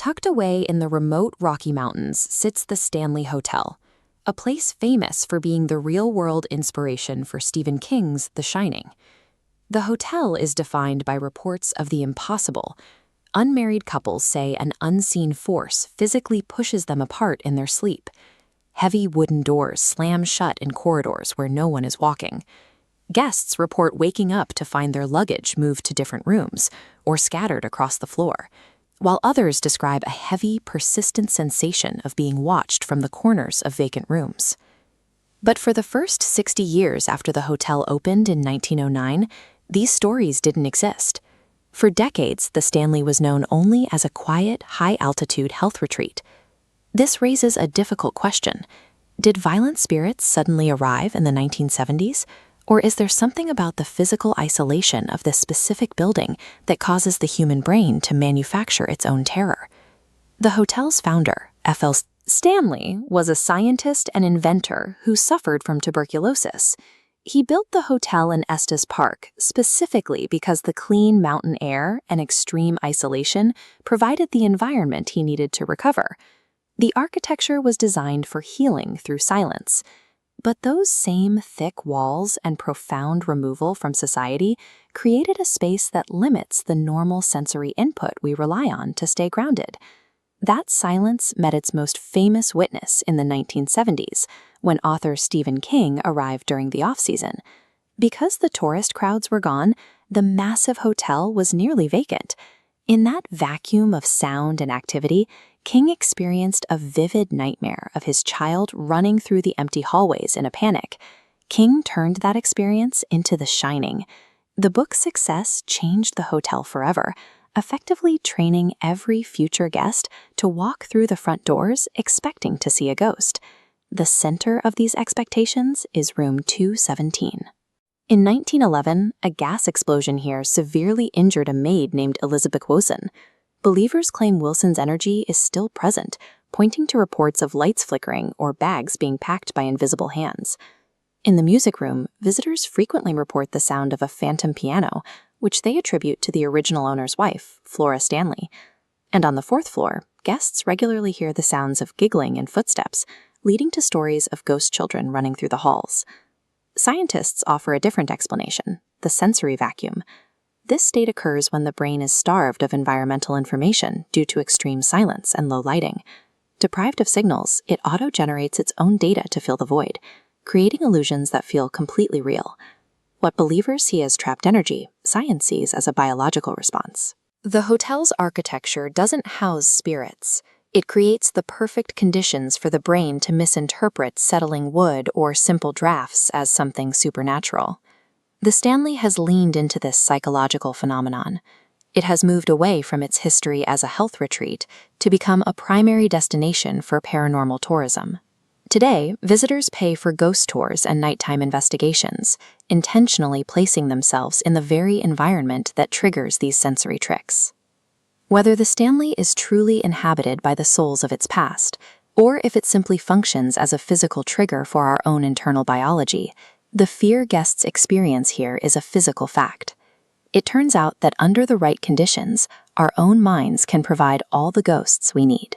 Tucked away in the remote Rocky Mountains sits the Stanley Hotel, a place famous for being the real-world inspiration for Stephen King's The Shining. The hotel is defined by reports of the impossible. Unmarried couples say an unseen force physically pushes them apart in their sleep. Heavy wooden doors slam shut in corridors where no one is walking. Guests report waking up to find their luggage moved to different rooms or scattered across the floor, while others describe a heavy, persistent sensation of being watched from the corners of vacant rooms. But for the first 60 years after the hotel opened in 1909, these stories didn't exist. For decades, the Stanley was known only as a quiet, high-altitude health retreat. This raises a difficult question. Did violent spirits suddenly arrive in the 1970s? Or is there something about the physical isolation of this specific building that causes the human brain to manufacture its own terror? The hotel's founder, F.L. Stanley, was a scientist and inventor who suffered from tuberculosis. He built the hotel in Estes Park specifically because the clean mountain air and extreme isolation provided the environment he needed to recover. The architecture was designed for healing through silence. But those same thick walls and profound removal from society created a space that limits the normal sensory input we rely on to stay grounded. That silence met its most famous witness in the 1970s, when author Stephen King arrived during the off-season. Because the tourist crowds were gone, the massive hotel was nearly vacant. In that vacuum of sound and activity, King experienced a vivid nightmare of his child running through the empty hallways in a panic. King turned that experience into The Shining. The book's success changed the hotel forever, effectively training every future guest to walk through the front doors expecting to see a ghost. The center of these expectations is room 217. In 1911, a gas explosion here severely injured a maid named Elizabeth Wilson. Believers claim Wilson's energy is still present, pointing to reports of lights flickering or bags being packed by invisible hands. In the music room, visitors frequently report the sound of a phantom piano, which they attribute to the original owner's wife, Flora Stanley. And on the fourth floor, guests regularly hear the sounds of giggling and footsteps, leading to stories of ghost children running through the halls. Scientists offer a different explanation: the sensory vacuum. This state occurs when the brain is starved of environmental information due to extreme silence and low lighting. Deprived of signals, it auto-generates its own data to fill the void, creating illusions that feel completely real. What believers see as trapped energy, science sees as a biological response. The hotel's architecture doesn't house spirits. It creates the perfect conditions for the brain to misinterpret settling wood or simple drafts as something supernatural. The Stanley has leaned into this psychological phenomenon. It has moved away from its history as a health retreat to become a primary destination for paranormal tourism. Today, visitors pay for ghost tours and nighttime investigations, intentionally placing themselves in the very environment that triggers these sensory tricks. Whether the Stanley is truly inhabited by the souls of its past, or if it simply functions as a physical trigger for our own internal biology, the fear guests experience here is a physical fact. It turns out that under the right conditions, our own minds can provide all the ghosts we need.